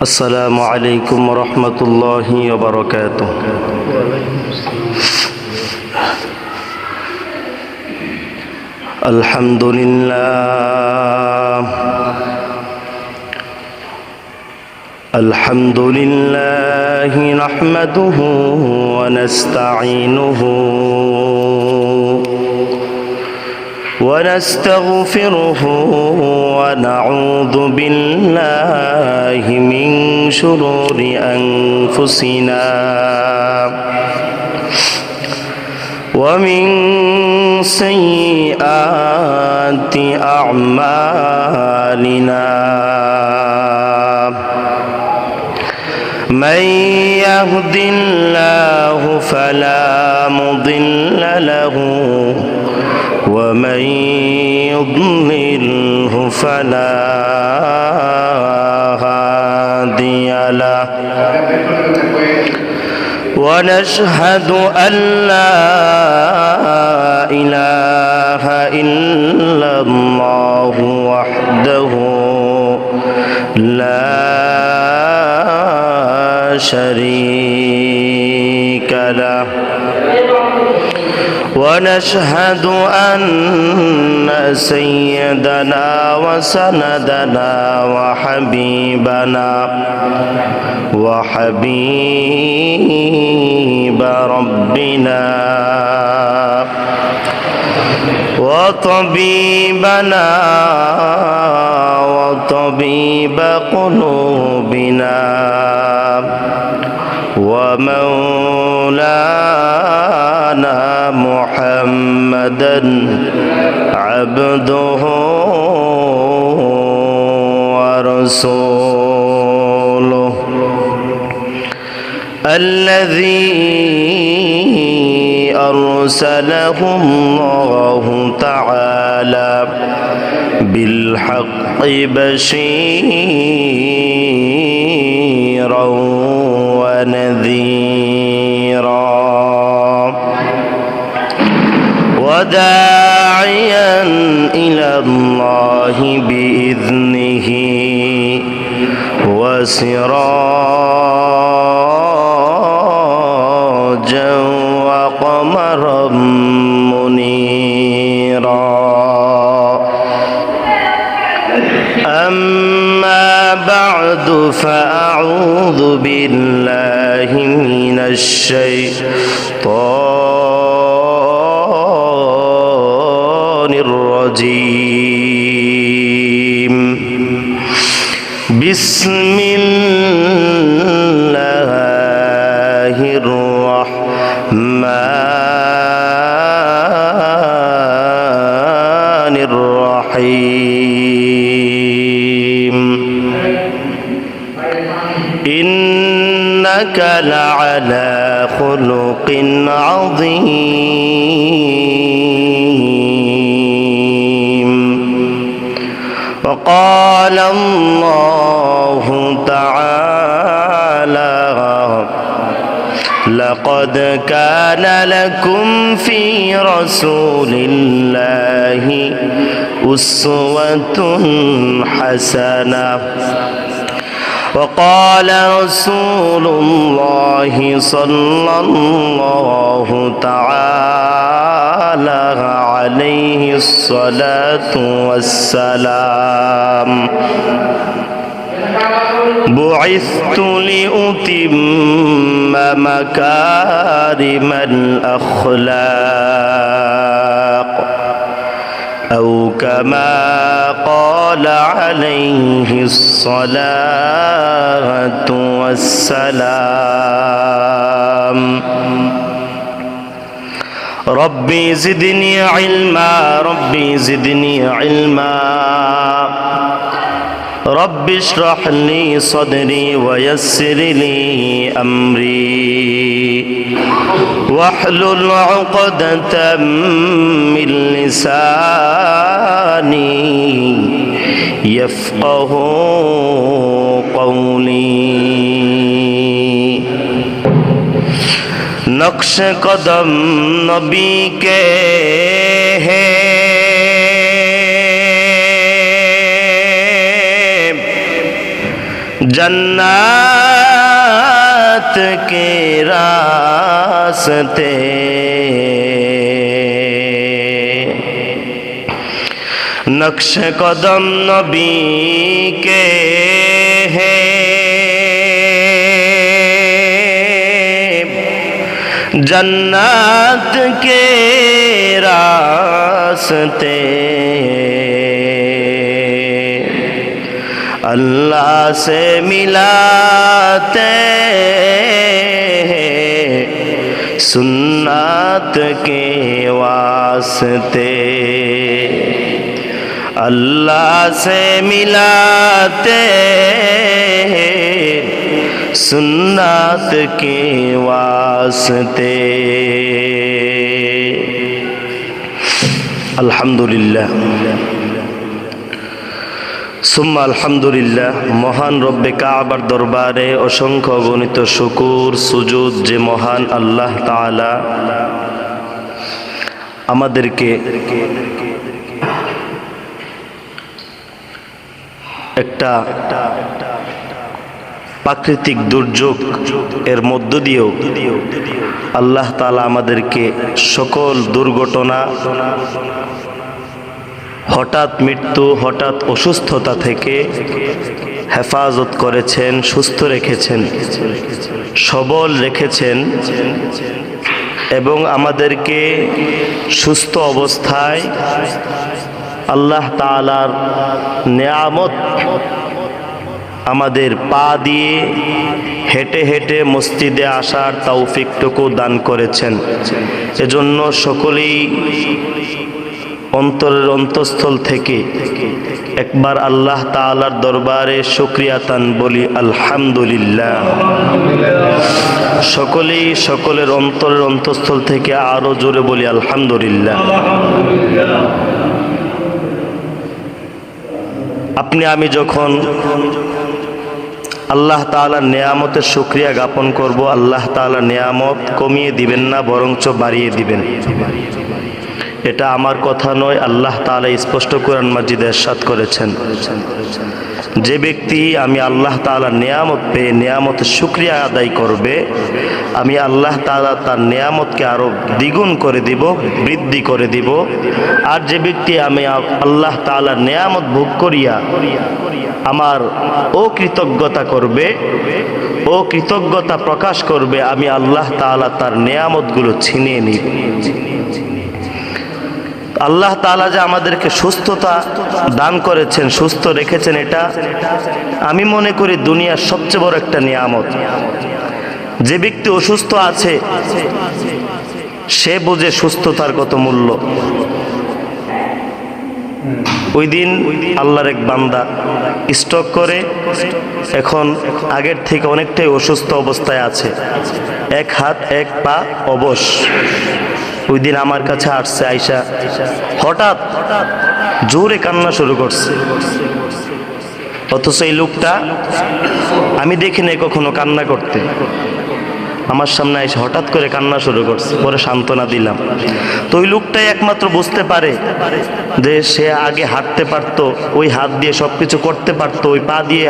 السلام عليكم ورحمة الله وبركاته. الحمد لله نحمده ونستعينه ونستغفره ونعوذ بالله من شرور أنفسنا ومن سيئات أعمالنا من يهد الله فلا مضل له ومن يضلله فلا هادي له ونشهد أن لا إله إلا الله وحده لا شريك له ونشهد أن سيدنا وسندنا وحبيب ربنا وطبيبنا وطبيب قلوبنا ومولانا محمدا عبده ورسوله الذي أرسله الله تعالى بالحق بشيرا ونذيرا وداعيا إلى الله بإذنه وسراجا وقمرا منيرا أما بعد فأعوذ بالله من الشيطان الرجيم بسم الله الرحمن الرحيم إنك لعلى خلق عظيم وقال الله تعالى لقد كان لكم في رسول الله أسوة حسنة وقال رسول الله صلى الله تعالى عليه الصلاة والسلام بعثت لأتم مكارم الأخلاق أو كما قال عليه الصلاة والسلام ربي زدني علما ربي زدني علما رب اشرح لي صدري ويسر لي أمري واحلل عقدة من لساني يفقه قولي نقش قدم نبی کے ہے जन्नत के रास्ते नक्श कदम नबी के हैं, जन्नत के रास्ते अल्लाह से मिलाते हैं सुन्नत के वास्ते, अल्लाह से मिलाते हैं सुन्नत के वास्ते। अल्हम्दुलिल्लाह सुम्मा अल्हम्दुलिल्लाह। মহান রব্বে কাবার দরবারে অসংখ্য গণিত শুকুর সুজুদ যে মহান আল্লাহ তাআলা আমাদেরকে একটা প্রাকৃতিক দুর্যোগ এর মধ্য দিয়েও আল্লাহ তাআলা আমাদেরকে সকল দুর্ঘটনা, হঠাৎ মৃত্যু, হঠাৎ অসুস্থতা থেকে হেফাজত করেছেন, সুস্থ রেখেছেন, সবল রেখেছেন এবং আমাদেরকে সুস্থ অবস্থায় আল্লাহ তাআলার নেয়ামত আমাদের পা দিয়ে হেঁটে হেঁটে মসজিদে আসার তৌফিকটুকু দান করেছেন। এজন্য সকলেই অন্তরের অন্তঃস্থল থেকে একবার আল্লাহ তাআলার দরবারে শুকরিয়াতান বলি আলহামদুলিল্লাহ। সকলেই সকলের অন্তরের অন্তঃস্থল থেকে আরো জোরে বলি আলহামদুলিল্লাহ। আপনি আমি যখন আল্লাহ তাআলার নেয়ামতের শুকরিয়া জ্ঞাপন করব, আল্লাহ তাআলার নেয়ামত কমিয়ে দিবেন না, বরঞ্চ বাড়িয়ে দিবেন। এটা আমার কথা নয়, আল্লাহ তাআলা স্পষ্ট কোরআন মাজিদে ইরশাদ করেছেন, যে ব্যক্তি আমি আল্লাহ তাআলার নেয়ামত পেয়ে নেয়ামতের শুকরিয়া আদায় করবে, আমি আল্লাহ তাআলা তার নেয়ামতকে আরো দ্বিগুণ করে দিব, বৃদ্ধি করে দিব। আর যে ব্যক্তি আমি আল্লাহ তাআলার নেয়ামত ভোগ করিয়া আমার অকৃতজ্ঞতা করবে, অকৃতজ্ঞতা প্রকাশ করবে, আমি আল্লাহ তাআলা তার নেয়ামতগুলো ছিনিয়ে নিব। আল্লাহ তাআলা যে আমাদেরকে সুস্থতা দান করেছেন, সুস্থ রেখেছেন, এটা আমি মনে করি দুনিয়ার সবচেয়ে বড় একটা নিয়ামত। যে ব্যক্তি অসুস্থ আছে সে বুঝে সুস্থতার কত মূল্য। ওই দিন আল্লাহর এক বান্দা স্ট্রোক করে এখন আগের থেকে অনেকটাই অসুস্থ অবস্থায় আছে, এক হাত এক পা অবশ। ওই দিন আমার কাছে আসছে, আইসা হঠাৎ জোরে কান্না শুরু করছে। অথচ এই লোকটা আমি দেখি নাই কখনো কান্না করতে, আমার সামনে এসে হঠাৎ করে কান্না শুরু করছে। পরে সান্ত্বনা দিলাম। তো ওই লোকটাই একমাত্র বুঝতে পারে যে সে আগে হাঁটতে পারতো, ওই হাত দিয়ে সবকিছু করতে পারতো, ওই পা দিয়ে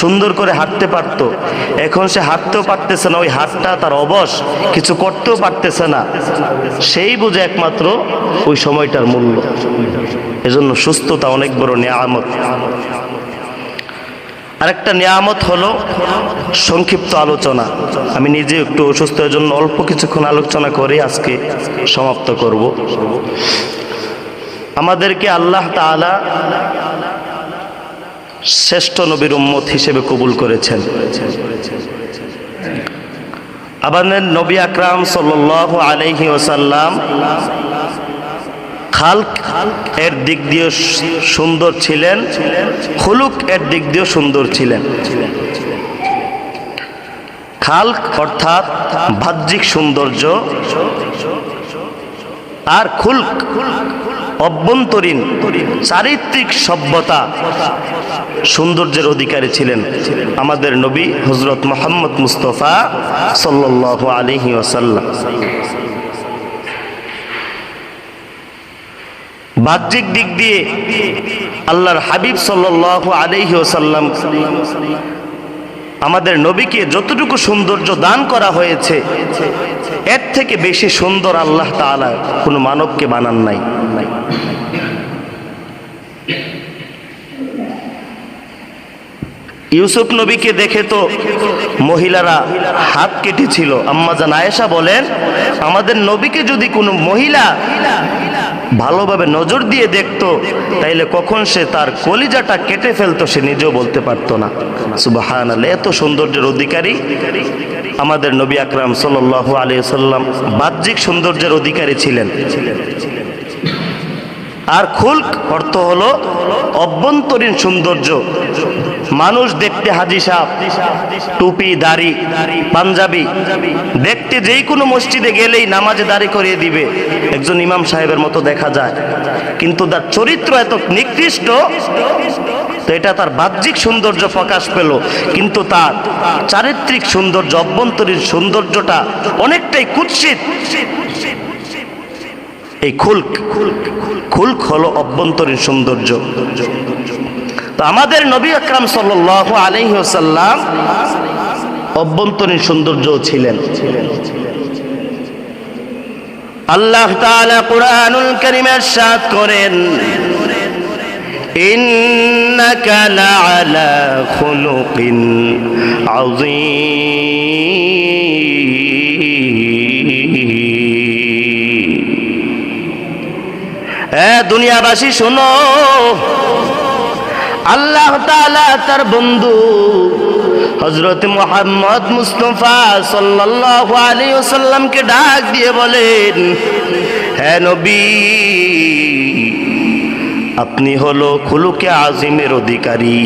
সুন্দর করে হাঁটতে পারতো। এখন সে হাঁটতেও পারতেছে না, ওই হাতটা তার অবশ, কিছু করতেও পারতেছে না। সেই বুঝে একমাত্র ওই সময়টার মূল্য। এজন্য সুস্থতা অনেক বড় নিয়ামত। আরেকটা নিয়ামত হলো সংক্ষিপ্ত আলোচনা। আমি নিজে একটু অসুস্থ, এর জন্য অল্প কিছুক্ষণ আলোচনা করে আজকে সমাপ্ত করব। আমাদেরকে আল্লাহ তাআলা শ্রেষ্ঠ নবীর উম্মত হিসেবে কবুল করেছেন। আমাদের নবী আকরাম সাল্লাল্লাহু আলাইহি ওয়াসাল্লাম খালক এর দিক দিয়ে সুন্দর ছিলেন, খুলুক এর দিক দিয়ে সুন্দর ছিলেন। খালক অর্থাৎ বাহ্যিক সৌন্দর্য, আর খুলক অভ্যন্তরীণ চারিত্রিক সভ্যতা সৌন্দর্যের অধিকারী ছিলেন আমাদের নবী হযরত মুহাম্মদ মুস্তাফা সাল্লাল্লাহু আলাইহি ওয়াসাল্লাম। বাহ্যিক দিক দিয়ে আল্লাহর হাবিব সাল্লাল্লাহু আলাইহি ওয়াসাল্লাম আমাদের নবীকে যতটুকু সৌন্দর্য দান করা হয়েছে এর থেকে বেশি সুন্দর আল্লাহ তাআলা কোনো মানবকে বানান নাই। ইউসুফ নবীকে দেখে তো মহিলারা হাত কেটেছিল। আম্মা জান আয়েশা বলেন, আমাদের নবীকে যদি কোনো মহিলা ভালোভাবে নজর দিয়ে দেখতো তাইলে কখন সে তার কলিজাটা কেটে ফেলতো সে নিজেও বলতে পারতো না। সুবহানাল্লাহ, এত সৌন্দর্যের অধিকারী আমাদের নবী আকরাম সাল্লাল্লাহু আলাইহি ওয়াসাল্লাম বাহ্যিক সৌন্দর্যের অধিকারী ছিলেন। আর খুলক অর্থ হলো অভ্যন্তরীণ সৌন্দর্য। মানুষ দেখতে হাজি সাহেব, টুপি দাড়ি পাঞ্জাবি, দেখতে যেই কোনো মসজিদে গেলেই নামাজে দাড়ি করিয়ে দিবে, একজন ইমাম সাহেবের মতো দেখা যায়, কিন্তু তার চরিত্র এত নিকৃষ্ট, তো এটা তার বাহ্যিক সৌন্দর্য প্রকাশ পেল, কিন্তু তার চারিত্রিক সৌন্দর্য অভ্যন্তরীণ সৌন্দর্যটা অনেকটাই কুৎসিত। এই খুলক হলো অভ্যন্তরীণ সৌন্দর্য। তো আমাদের নবী আকরাম সাল্লাল্লাহু আলাইহি ওয়াসাল্লাম অভ্যন্তরীণ সৌন্দর্য ছিলেন। আল্লাহ তাআলা কুরআনুল কারীমে ইরশাদ করেন, ইন্নাকা লাআলা খুলুকিন আযীম। দুনিয়াবাসী শোনো, আল্লাহ তাআলা তার বন্ধু হযরত মুহাম্মদ মুস্তাফা সাল্লাল্লাহু আলাইহি ওয়াসাল্লামকে ডাক দিয়ে বলেন, হে নবী, আপনি হলো খুলুকে আযীমের অধিকারী,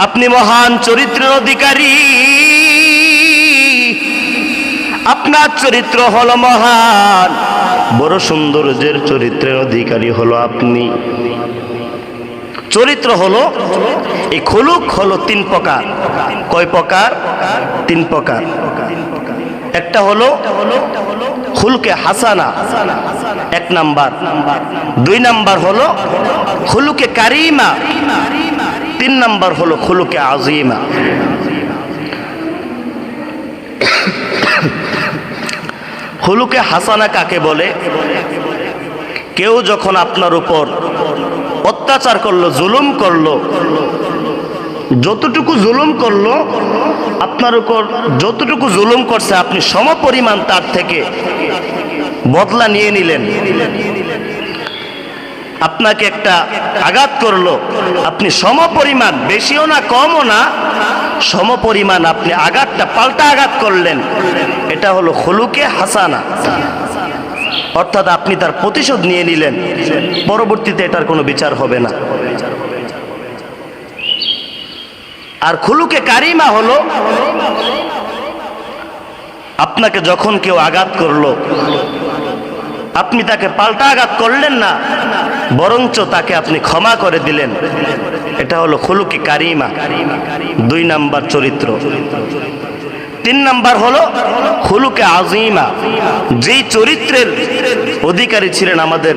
আপনি মহান চরিত্রের অধিকারী, আপনার চরিত্র হলো মহান, বড় সৌন্দর্যের চরিত্রের অধিকারী হলো আপনি। চরিত্র হলো, এই খুলুক হলো তিন প্রকার। কয় প্রকার? তিন প্রকার। একটা হলো খুলুকে হাসানা, এক নাম্বার। দুই নাম্বার হলো খুলুকে কারিমা, তিন নাম্বার হলো খুলুকে আযীমা। খুলুকে হাসানা কাকে বলে? কেউ যখন আপনার উপর অত্যাচার করলো, জুলুম করলো, যতটুকু জুলুম করলো আপনার উপর, যতটুকু জুলুম করছে আপনি সমপরিমাণ তার থেকে বদলা নিয়ে নিলেন। আপনাকে একটা আঘাত করলো, আপনি সমপরিমাণ, বেশিও না কমও না, সমপরিমাণ আপনি আঘাতটা পাল্টা আঘাত করলেন, এটা হলো খুলুকে হাসানা। অর্থাৎ আপনি তার প্রতিশোধ নিয়ে নিলেন, পরবর্তীতে এটার কোনো বিচার হবে না। আর খুলুকে কারিমা হলো, আপনাকে যখন কেউ আঘাত করলো আপনি তাকে পাল্টা আঘাত করলেন না, বরঞ্চ তাকে আপনি ক্ষমা করে দিলেন, এটা হলো খুলুকে কারিমা, দুই নাম্বার চরিত্র। তিন নাম্বার হলো খুলুকে আযীমা, যেই চরিত্রের অধিকারী ছিলেন আমাদের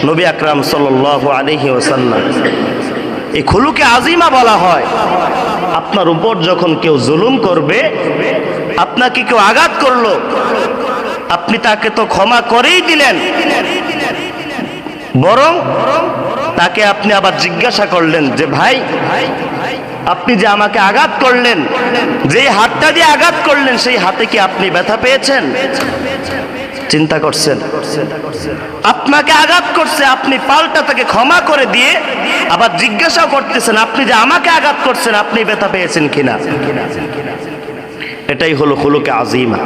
নবী আকরাম সাল্লাল্লাহু আলাইহি ওয়াসাল্লাম। এই খুলুকে আযীমা বলা হয়, আপনার উপর যখন কেউ জুলুম করবে, আপনাকে কেউ আঘাত করলো, আপনি তাকে তো ক্ষমা করেই দিলেন, বরং তাকে আপনি আবার জিজ্ঞাসা করলেন যে ভাই, আপনি যে আমাকে আঘাত করলেন, যে হাতটা দিয়ে আঘাত করলেন, সেই হাতে কি আপনি ব্যথা পেয়েছেন? চিন্তা করছেন? আপনাকে আঘাত করছে, আপনি পাল্টা তাকে ক্ষমা করে দিয়ে আবার জিজ্ঞাসা করতেছেন, আপনি যে আমাকে আঘাত করছেন, আপনি ব্যথা পেয়েছেন কিনা? এটাই হলো খুলুকে আযীমা।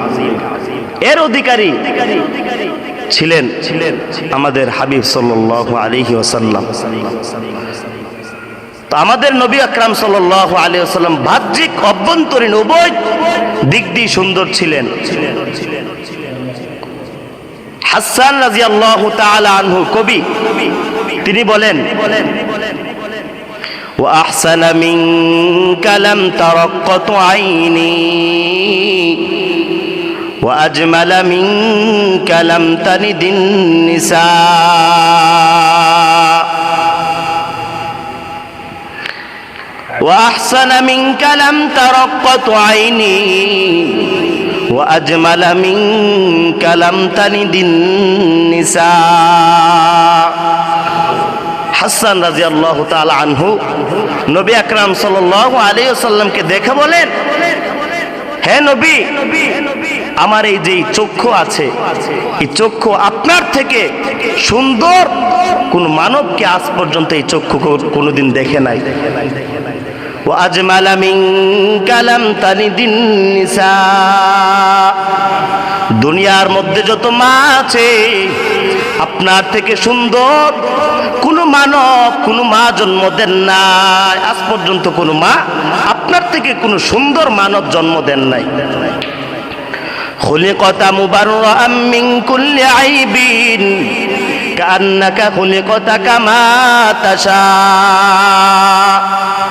এর অধিকারী ছিলেন আমাদের হাবিব সাল্লাল্লাহু আলাইহি ওয়াসাল্লাম। তো আমাদের নবী আকরাম সাল্লাল্লাহু আলাইহি ওয়াসাল্লাম বাহ্যিক অভ্যন্তরীণ উভয় দিক দিয়ে সুন্দর ছিলেন। হাসান রাদিয়াল্লাহু তাআলা আনহু কবি, তিনি বলেন, ওয়া আহসানা মিনকা লাম তারাক্কাতু আইনি ওয়া আজমালা মিনকা লাম তানিদিন নিসা। وأحسن منك لم تر قط عيني وأجمل منك لم تلد النساء। হাসান রাদিয়াল্লাহু তাআলা আনহু নবী আকরাম সাল্লাল্লাহু আলাইহি ওয়াসাল্লামকে দেখে বলেন, হে নবী, আমার এই যে চক্ষু আছে, এই চক্ষু আপনার থেকে সুন্দর কোন মানবকে আজ পর্যন্ত এই চক্ষু কোনোদিন দেখে নাই। ওয়া আজমালা মিনকা লাম তালিদিন নিসা, দুনিয়ার মধ্যে যত মা আছে আপনার থেকে সুন্দর কোন মানব, কোন মা জন্ম দেন নাই। আজ পর্যন্ত কোন মা আপনার থেকে কোন সুন্দর মানব জন্ম দেন নাই। খুলিকতা মুবাররাআম মিন কুল্লি আইবিন কান্নাকা খুলিকতা কামা তাশা।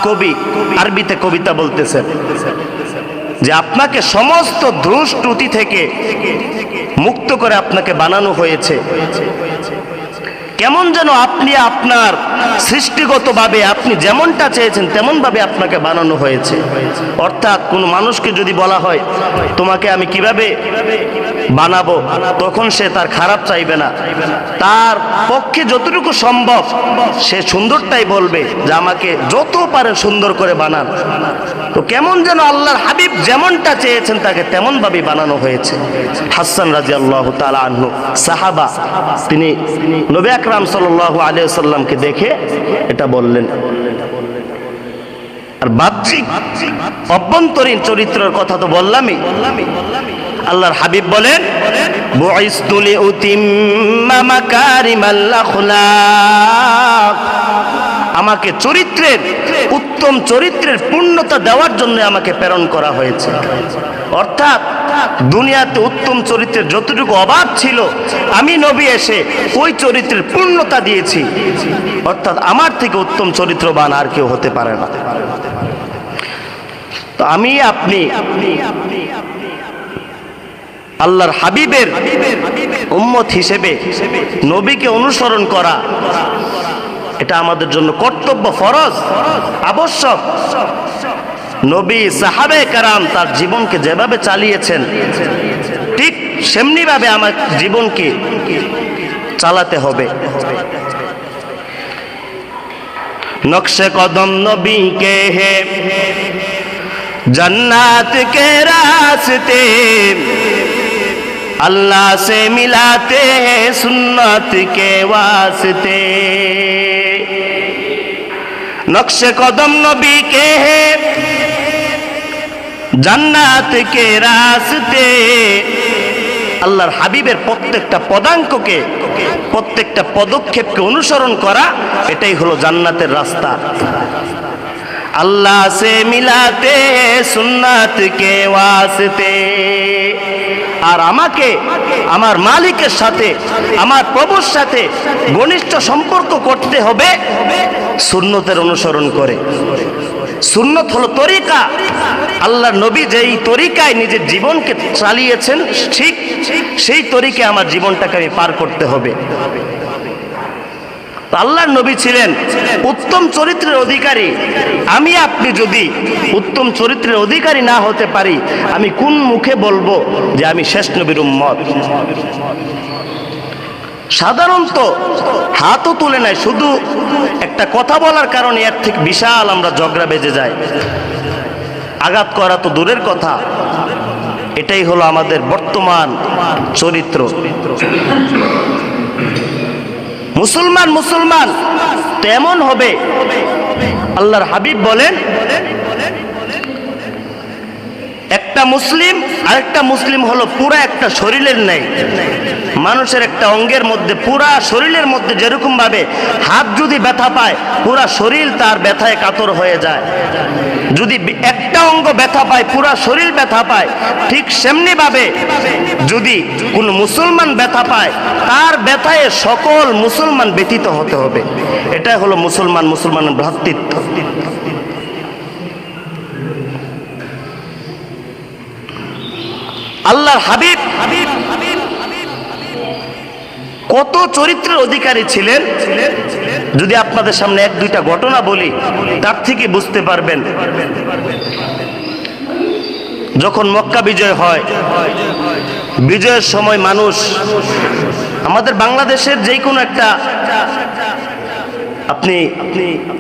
কবি আরবিতে কবিতা বলতেছেন যে আপনাকে সমস্ত দোষ ত্রুটি থেকে মুক্ত করে আপনাকে বানানো হয়েছে, কেমন যেন আপনি আপনার সৃষ্টিগতভাবে আপনি যেমনটা চেয়েছেন তেমন ভাবে আপনাকে বানানো হয়েছে। অর্থাৎ কোন মানুষকে যদি বলা হয় তোমাকে আমি কিভাবে বানাবো, তখন সে তার খারাপ চাইবে না, তার পক্ষে যতটুকু সম্ভব সে সুন্দরটাই বলবে যে আমাকে যত পারে সুন্দর করে বানান। তো কেমন যেন আল্লাহর হাবিব যেমনটা চেয়েছেন তাকে তেমন ভাবে বানানো হয়েছে। হাসান রাদিয়াল্লাহু তাআলা আনহু সাহাবা, তিনি নবী আকরাম সাল্লাল্লাহু আলাইহি ওয়াসাল্লামকে দেখে এটা বললেন। আর বাহ্যিক অভ্যন্তরীণ চরিত্রের কথা তো বললামই। আল্লাহর হাবিব বলেন, বুইসতু লিউতিম্মা মাকারিমাল আখলাক, আমাকে চরিত্রের উত্তম চরিত্রের পূর্ণতা দেওয়ার জন্য আমাকে প্রেরণ করা হয়েছে। অর্থাৎ দুনিয়াতে উত্তম চরিত্রের যতটুকু অভাব ছিল আমি নবী এসে ওই চরিত্রের পূর্ণতা দিয়েছি। অর্থাৎ আমার থেকে উত্তম চরিত্রবান আর কেউ হতে পারে না। তো আমি আপনি আল্লাহর হাবিবের উম্মত হিসেবে নবীকে অনুসরণ করা, এটা আমাদের জন্য কর্তব্য, ফরজ, আবশ্যক। নবী সাহাবে কেরাম তার জীবনকে যেভাবে চালিয়েছেন ঠিক সেমনি ভাবে আমার জীবনকে চালাতে হবে। নকশে কদম নবী কে হে जन्नत के रास्ते अल्लाह से मिलाते हैं सुन्नत के वास्ते। नक्शे कदम नबी के हैं जन्नत के रास्ते, আল্লাহর হাবিবের প্রত্যেকটা পদাঙ্ককে প্রত্যেকটা পদক্ষেপকে অনুসরণ করা এটাই হলো জান্নাতের রাস্তা। अल्लाह से मिलाते सुन्नत के वास्ते, আর আমাকে আমার মালিকের সাথে আমার প্রভুর সাথে ঘনিষ্ঠ সম্পর্ক করতে হবে সুন্নতের অনুসরণ করে। সুন্নত হলো তরিকা, আল্লাহর নবী যেই তরিকায় নিজের জীবনকে চালিয়েছেন ঠিক সেই তরিকায় আমার জীবনটাকে আমি পার করতে হবে। আল্লাহর নবী ছিলেন উত্তম চরিত্রের অধিকারী। আমি আপনি যদি উত্তম চরিত্রের অধিকারী না হতে পারি, আমি কোন মুখে বলবো যে আমি শেষ নবীর উম্মত? সাধারণত হাতও তুলে নাই, শুধু একটা কথা বলার কারণে এর থেকে বিশাল আমরা ঝগড়া বেজে যায়। আঘাত করা তো দূরের কথা, এটাই হলো আমাদের বর্তমান চরিত্র। মুসলমান মুসলমান তেমন হবে। আল্লাহর হাবিব বলেন, একটা মুসলিম আরেকটা মুসলিম হলো পুরা একটা শরীরের ন্যায়। মানুষের একটা অঙ্গের মধ্যে পুরা শরীরের মধ্যে যেরকম ভাবে হাত যদি ব্যথা পায় পুরা শরীর তার ব্যথায় কাতর হয়ে যায়, যদি একটা অঙ্গ ব্যথা পায় পুরা শরীর ব্যথা পায়, ঠিক সেমনি ভাবে যদি কোন মুসলমান ব্যথা পায় তার ব্যথায় সকল মুসলমান ব্যথিত হতে হবে। এটাই হলো মুসলমানের ভ্রাতৃত্ব। আল্লাহর হাবিব কত চরিত্রের অধিকারী ছিলেন। যদি আপনাদের সামনে এক দুইটা ঘটনা বলি, তার থেকে বুঝতে পারবেন। যখন মক্কা বিজয় হয়, বিজয়ের সময় মানুষ, আমাদের বাংলাদেশের যে কোনো একটা আপনি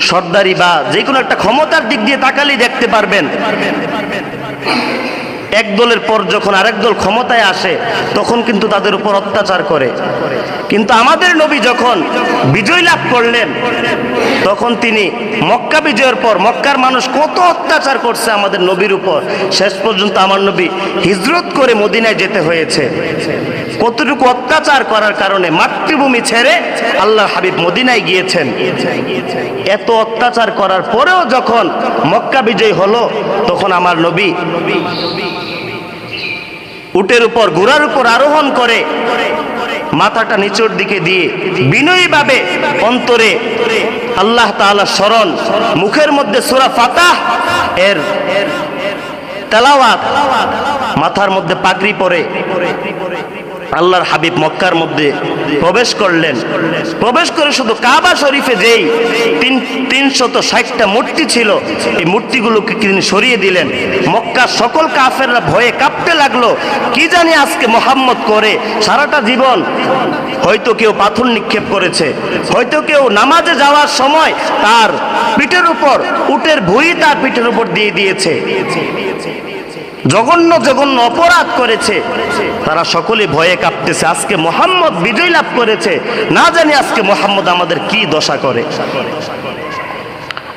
সর্দারি বা যে কোনো একটা ক্ষমতার দিক দিয়ে তাকালেই দেখতে পারবেন, এক দলের পর যখন আরেক দল ক্ষমতায় আসে তখন কিন্তু তাদের উপর অত্যাচার করে। কিন্তু আমাদের নবী যখন বিজয় লাভ করলেন, তখন তিনি মক্কা বিজয়ের পর মক্কার মানুষ কত অত্যাচার করছে আমাদের নবীর উপর, শেষ পর্যন্ত আমার নবী হিজরত করে মদিনায় যেতে হয়েছে। কতটুকু অত্যাচার করার কারণে মাতৃভূমি ছেড়ে আল্লাহর হাবিব মদিনায় গিয়েছেন। এত অত্যাচার করার পরেও যখন মক্কা বিজয় হলো, তখন আমার নবী উটের উপর, ঘোড়ার উপর আরোহণ করে মাথাটা নিচের দিকে দিয়ে বিনয়ীভাবে অন্তরে আল্লাহ তাআলার স্মরণ, মুখের মধ্যে সূরা ফাতিহা এর তেলাওয়াত, মাথার মধ্যে পাগড়ি পরে আল্লাহর হাবিব মক্কার মধ্যে প্রবেশ করলেন। প্রবেশ করে শুধু কাবা শরীফে যেই 360টা মূর্তি ছিল, এই মূর্তিগুলোকে তিনি সরিয়ে দিলেন। মক্কার সকল কাফেররা ভয়ে কাঁপতে লাগলো, কি জানি আজকে মোহাম্মদ করে। সারাটা জীবন হয়তো কেউ পাথর নিক্ষেপ করেছে, হয়তো কেউ নামাজে যাওয়ার সময় তার পিঠের উপর উটের ভুঁড়ি তার পিঠের উপর দিয়ে দিয়েছে, জঘন্য জঘন্য অপরাধ করেছে। তারা সকলে ভয়ে কাঁপতেছে, আজকে মোহাম্মদ বিজয় লাভ করেছে, না জানি আজকে মোহাম্মদ আমাদের কি দশা করে।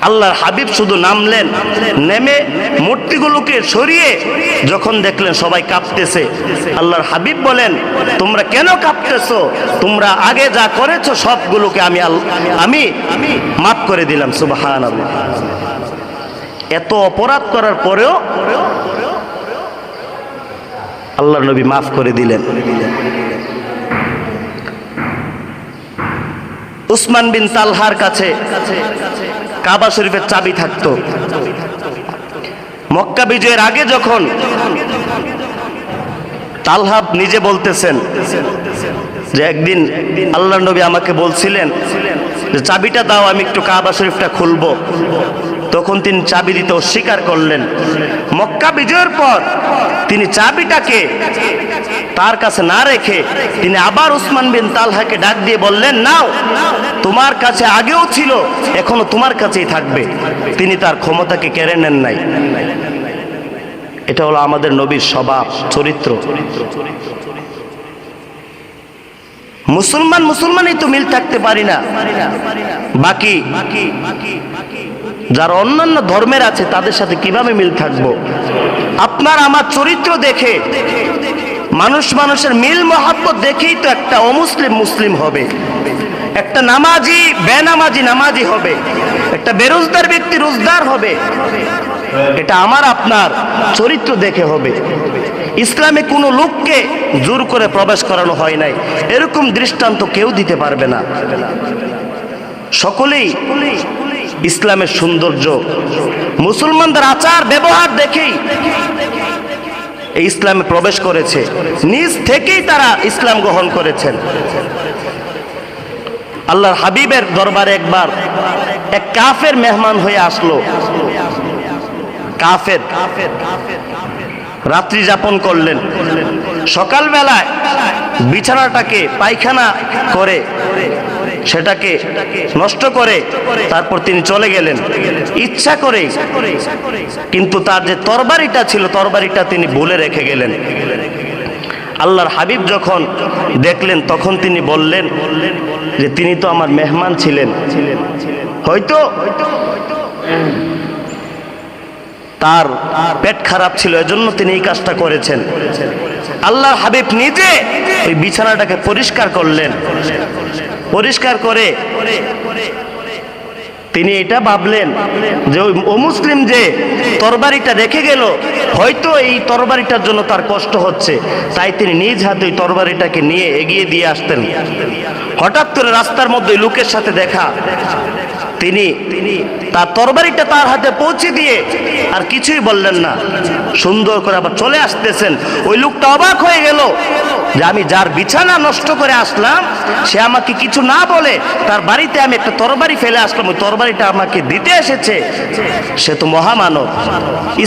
আল্লাহর হাবিব শুধু নামলেন, নেমে মূর্তিগুলোকে সরিয়ে যখন দেখলেন সবাই কাঁপতেছে, আল্লাহর হাবিব বলেন, তোমরা কেন কাঁপতেছো? তোমরা আগে যা করেছো সবগুলোকে আমি মাফ করে দিলাম। সুবহানাল্লাহ। এত অপরাধ করার পরেও আল্লাহর নবী মাফ করে দিলেন। উসমান বিন তালহার কাছে কাবা শরীফের চাবি থাকতো। মক্কা বিজয়ের আগে যখন তালহা নিজে বলতেছেন যে একদিন আল্লাহর নবী আমাকে বলছিলেন যে চাবিটা দাও, আমি একটু কাবা শরীফটা খুলবো। তখন তিনি চাবি দিতে অস্বীকার করলেন। মক্কা বিজয়ের পর তিনি চাবিটাকে তার কাছে না রেখে তিনি আবার উসমান বিন তালহাকে ডাক দিয়ে বললেন, নাও, তোমার কাছে আগেও ছিল, এখনো তোমার কাছেই থাকবে। তিনি তার ক্ষমতাকে কেড়ে নেন নাই। এটা হলো আমাদের নবীর স্বভাব, চরিত্র। মুসলমানই তো মিল থাকতে পারি না, বাকি যারা অন্যান্য ধর্মের আছে তাদের সাথে কিভাবে মিল থাকবো? আপনার আমার চরিত্র দেখে, মানুষের মিল মহব্বত দেখেই তো একটা অমুসলিম মুসলিম হবে, একটা নামাজি বেনামাজি নামাজি হবে, একটা বেরোজগার ব্যক্তি রোজগার হবে। এটা আমার আপনার চরিত্র দেখে হবে। ইসলামে কোনো লোককে জোর করে প্রবেশ করানো হয় নাই, এরকম দৃষ্টান্ত কেউ দিতে পারবে না। সকলেই ইসলামের সৌন্দর্য, মুসলমানদের আচার ব্যবহার দেখেই এই ইসলামে প্রবেশ করেছে, নিজ থেকেই তারা ইসলাম গ্রহণ করেছেন। আল্লাহর হাবিবের দরবারে একবার এক কাফের মেহমান হয়ে আসলো। কাফের রাত্রি যাপন করলেন। সকালবেলায় বিছানাটাকে পায়খানা করে সেটাকে নষ্ট করে তারপর তিনি চলে গেলেন ইচ্ছা করে, কিন্তু তার যে তরবারিটা ছিল তরবারিটা তিনি ভুলে রেখে গেলেন। আল্লাহর হাবিব যখন দেখলেন তখন তিনি বললেন যে তিনি তো আমার মেহমান ছিলেন, হয়তো তার পেট খারাপ ছিল, এজন্য তিনি এই কাজটা করেছেন। আল্লাহর হাবিব নিজে ওই বিছানাটাকে পরিষ্কার করলেন। পরিষ্কার করে তিনি এটা ভাবলেন যে ওই অমুসলিম যে তরবারিটা রেখে গেল, হয়তো এই তরবারিটার জন্য তার কষ্ট হচ্ছে, তাই তিনি নিজ হাতে ওই তরবারিটাকে নিয়ে এগিয়ে দিয়ে আসতেন। হঠাৎ করে রাস্তার মধ্যে লোকের সাথে দেখা, তিনি তার তরবারিটা তার হাতে পৌঁছে দিয়ে আর কিছুই বললেন না, সুন্দর করে আবার চলে আসতেছেন। ওই লোকটা অবাক হয়ে গেল যে আমি যার বিছানা নষ্ট করে আসলাম সে আমাকে কিছু না বলে তার বাড়িতে আমি একটা তরবারি ফেলে আসলাম, ওই তরবারিটা আমাকে দিতে এসেছে, সে তো মহামানব।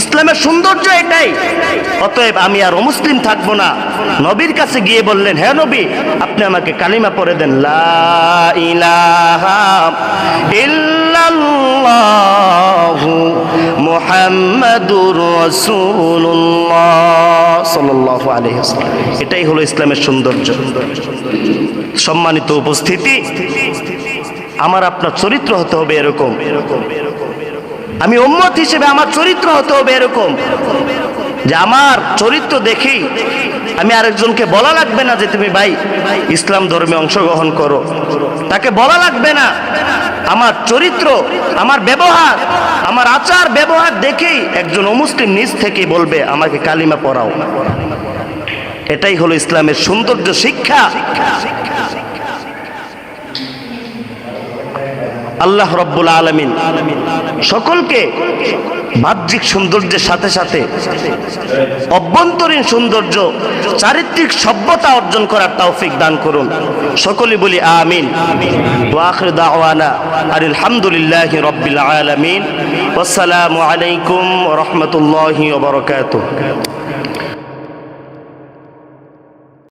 ইসলামের সৌন্দর্য এটাই। অতএব আমি আর অমুসলিম থাকবো না। নবীর কাছে গিয়ে বললেন, হে নবী, আপনি আমাকে কালিমা পড়ে দেন, লা ইলাহা ইল্লাল্লাহু মুহাম্মাদুর রাসূলুল্লাহ সাল্লাল্লাহু আলাইহি ওয়াসাল্লাম। এটাই হলো ইসলামের সৌন্দর্য। সম্মানিত উপস্থিতি, আমার আপনার চরিত্র হতে হবে এরকম। আমি উম্মত হিসেবে আমার চরিত্র হতে হবে এরকম যে আমার চরিত্র দেখেই আমি আরেকজনকে বলা লাগবে না যে তুমি ভাই ইসলাম ধর্মে অংশগ্রহণ করো, তাকে বলা লাগবে না। আমার চরিত্র, আমার ব্যবহার, আমার আচার ব্যবহার দেখেই একজন অমুসলিম নিজ থেকে বলবে আমাকে কালিমা পড়াও। এটাই হলো ইসলামের সৌন্দর্য শিক্ষা। আল্লাহ রাব্বুল আলামিন সকলকে বাহ্যিক সৌন্দর্যের সাথে সাথে অভ্যন্তরীণ সৌন্দর্য, চারিত্রিক সভ্যতা অর্জন করার তৌফিক দান করুন। সকলে বলি আমিন। ওয়া আখিরু দাওয়ানা আলহামদুলিল্লাহি রাব্বিল আলামিন। ওয়াসসালামু আলাইকুম ওয়া রাহমাতুল্লাহি ওয়া বারাকাতুহু।